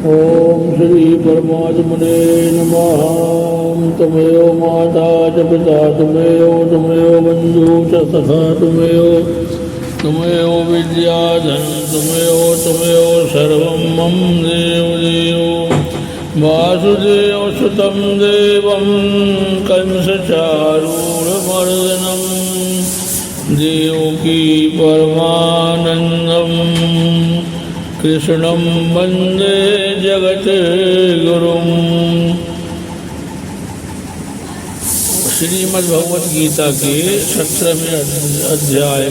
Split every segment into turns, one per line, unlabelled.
ओम श्री परमात्मने नमः। तमेव माता च पिता तमेव तमेव बंधु च सखा तमेव विद्याधन तमेव सर्वं मम देव देव वासुदेव सुतं देवं कंसचारूढमर्दनं देवकी परमानन्दं कृष्णं वन्दे जगद्गुरुं। श्रीमद्भगवद गीता के 17वें अध्याय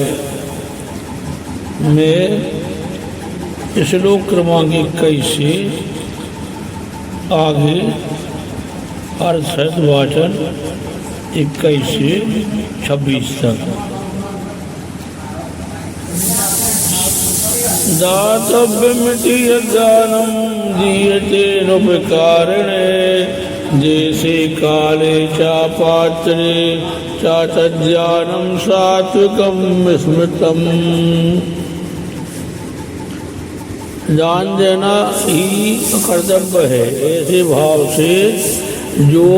में श्लोक क्रमांक 21 से आगे अर्थ वाचन 21 से 26 तक। दातव्यमिति यज्ञानं दीयते नोपकारिणे जैसे काले चापात्रे चातज्ञानं सात्विकं स्मृतम्। दान देना ही कर्तव्य है। ऐसे भाव से जो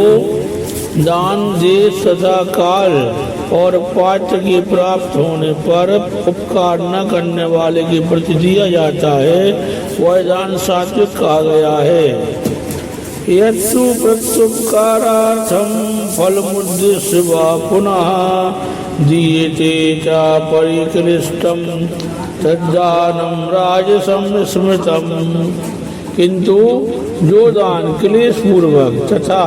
दान देश तथा काल और पात्र के प्राप्त होने पर उपकार न करने वाले के प्रति दिया जाता है वह दान सात्विक कहा गया है। यत्तु प्रत्युपकारार्थं फलमुद्दिश्य वा पुनः दीयते च परिक्लिष्टं तद्दानं राजसं स्मृतम्। किंतु जो दान क्लेश पूर्वक तथा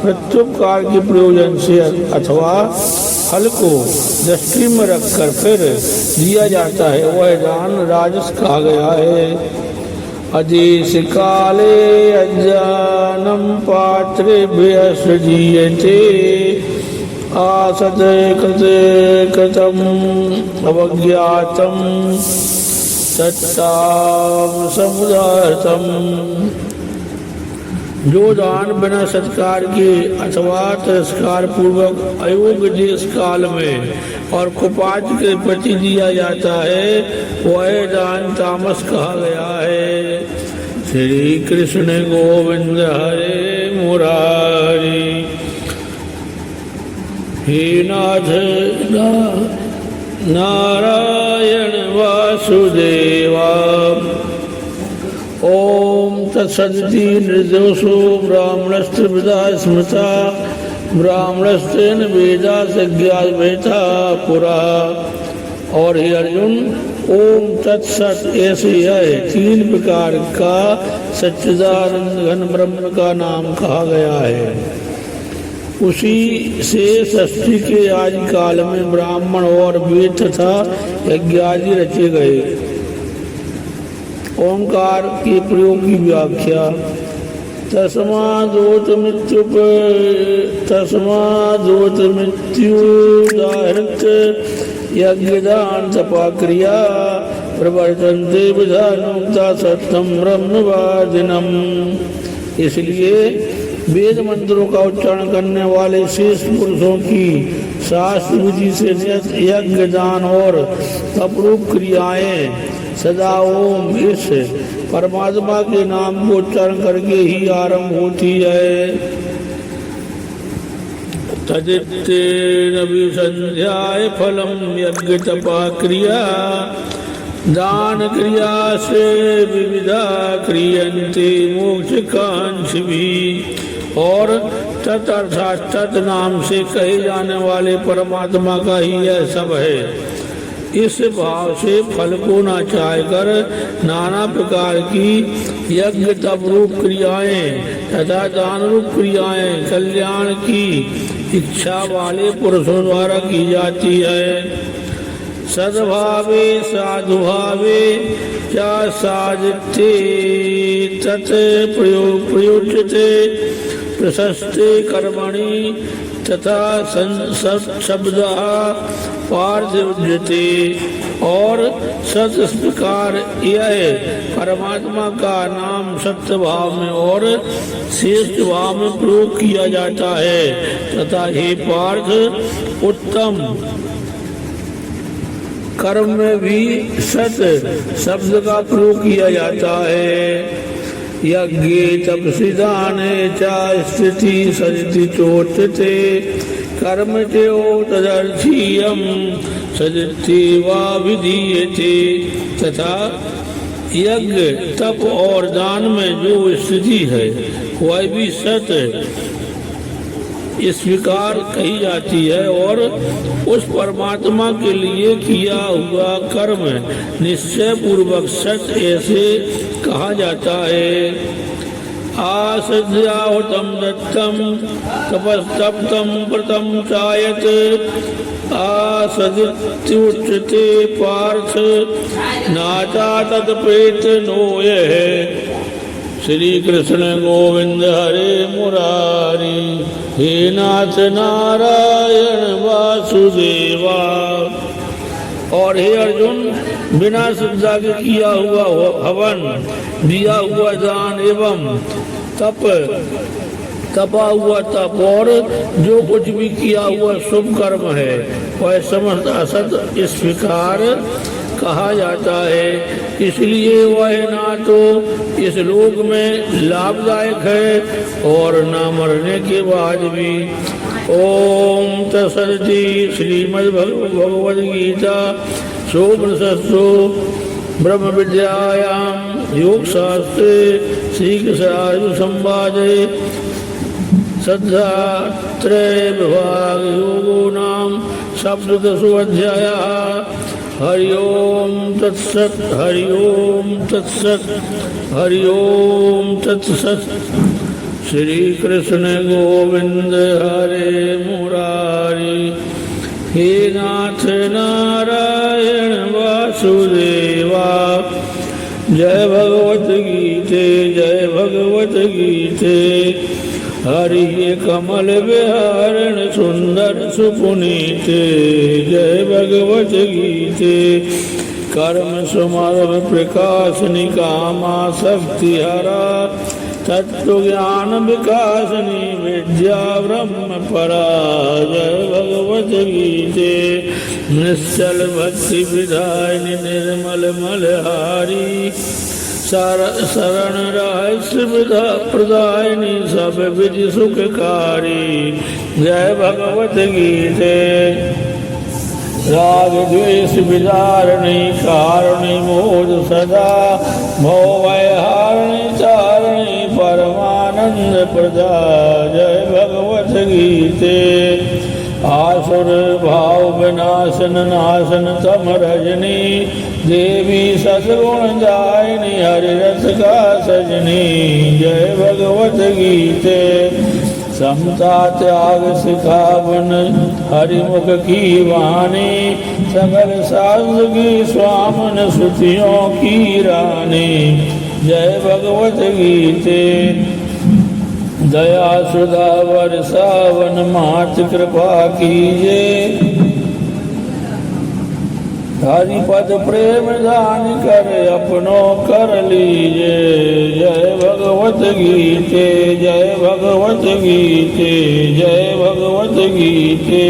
प्रत्युपकार के प्रयोजन से अथवा फल को दृष्टि में रखकर फिर दिया जाता है वह दान राजस कहा गया है। अदेश काले अज्ञानं पात्रेभ्यः सृज्यते आसते कृते कृतम् अवज्ञातं सत्तां समुदायतम्। जो दान बिना सत्कार के अथवा तिरस्कार पूर्वक अयोग्य देश काल में और कुपात्र के प्रति दिया जाता है वह दान तामस कहा गया है। श्री कृष्ण गोविंद हरे मुरारी। हे नाथ नारायण वासुदेवा। ओम तत्सदिति निर्दोषो ब्राह्मणस्त्रिविधा स्मृता ब्राह्मणस्तेन वेदा सज्ञाता पुरा। और हे अर्जुन ओम तत्सत ऐसे यह 3 प्रकार का सच्चिदानंद घन ब्रह्म का नाम कहा गया है। उसी से षष्ठी के आदि काल में ब्राह्मण और वेद तथा यज्ञादि रचे गए। ओंकार के प्रयोग की व्याख्या। तस्मादोत मृत्युदाहृत यज्ञदान तपा क्रिया प्रवर्तन्ते विधानोक्ता सत्यम ब्रह्मवादिनम्। इसलिए वेद मंत्रों का उच्चारण करने वाले शेष पुरुषों की शास्त्र विधि से यज्ञ दान और अपरूप क्रियाएं सदा ओम इस परमात्मा के नाम को उच्चारण करके ही आरंभ होती है। तदित्येनाभिसंध्याय फलम यज्ञ तपा क्रिया दान क्रिया से विविधा क्रियन्ते मोक्ष कांक्षिभिः। और तत् अर्थात तत् नाम से कहे जाने वाले परमात्मा का ही यह सब है। इस भाव से फल को न चाहकर नाना प्रकार की यज्ञ तप रूप क्रियाएं तथा दान रूप क्रियाएं कल्याण की इच्छा वाले पुरुषों द्वारा की जाती है। सद्भावे साधुभावे चा साधिते तत् प्रयोज्यते प्रशस्ते कर्मणि तथा शब्दः पार्थ्यते। और सत इस प्रकार यह परमात्मा का नाम सत्य भाव में और श्रेष्ठ भाव में प्रयोग किया जाता है तथा हे पार्थ उत्तम कर्म में भी सत शब्द का प्रयोग किया जाता है। यज्ञे तपसि दाने च स्थिति सजति चोच्यते कर्म त्यो तदर्थीयम सजति वा विधीयते। तथा यज्ञ तप और दान में जो स्थिति है वह भी सत्य इस प्रकार कही जाती है और उस परमात्मा के लिए किया हुआ कर्म निश्चय पूर्वक सत्य ऐसे कहा जाता है। आसद्याहुतम दत्तम तपस्तप्तम व्रतम चायत आसदित्युच्यते पार्थ नाचा तत्प्रेत नोय। श्री कृष्ण गोविंद हरे मुरारी हे नाथ नारायण वासुदेवा। और हे अर्जुन, बिना श्रद्धा के किया हुआ हवन, दिया हुआ दान एवं तपा हुआ तप और जो कुछ भी किया हुआ शुभ कर्म है वह समस्त असत इस प्रकार कहा जाता है। इसलिए वह ना तो इस लोक में लाभदायक है और ना मरने के बाद भी। ओम तत्सदिति। श्रीमद्भगवद गीता सोपनिषत्सु ब्रह्म विद्यायां योग शास्त्रे श्री कृष्णार्जुन संवादे श्रद्धात्रय विभाग योगो नाम सप्तदशो अध्यायः। हरि ओम तत्सत्। हरि ओम तत्सत्। हरि ओम तत्सत्। श्री कृष्ण गोविंद हरे मुरारी हे नाथ नारायण वासुदेवा। जय भगवत गीते जय भगवत गीते। हरि कमल विहारण सुंदर सुपुनीते। जय भगवत गीते। कर्म सुमर्म प्रकाश निकामा शक्ति हरा तत्व ज्ञान विकासनी विद्या ब्रह्म परा। जय भगवत गीते। निश्चल भक्ति विधायिनी निर्मल मलहारी शरण रहस्य विधा प्रदायिनी सब विधि सुखकारी। जय भगवत गीते। राग द्वेष विदारणी कारुणी मोद सदा भवभयहारिणी चारिणी परमानंद प्रदा। जय भगवत गीते। आसुर भाव विनाशन नाशन तम रजनी देवी सद्गुण दायिनी हरिरस का सजनी। जय भगवत गीते। समता त्याग सिखावन हरिमुख की वाणी सकल शास्त्र की स्वामन श्रुतियों की रानी। जय भगवत गीते। दया सुधा वर्षावन मात कृपा कीजे हरिपद प्रेम दान कर अपनो कर लीजे। जय भगवत गीते। जय भगवत गीते। जय भगवत गीते।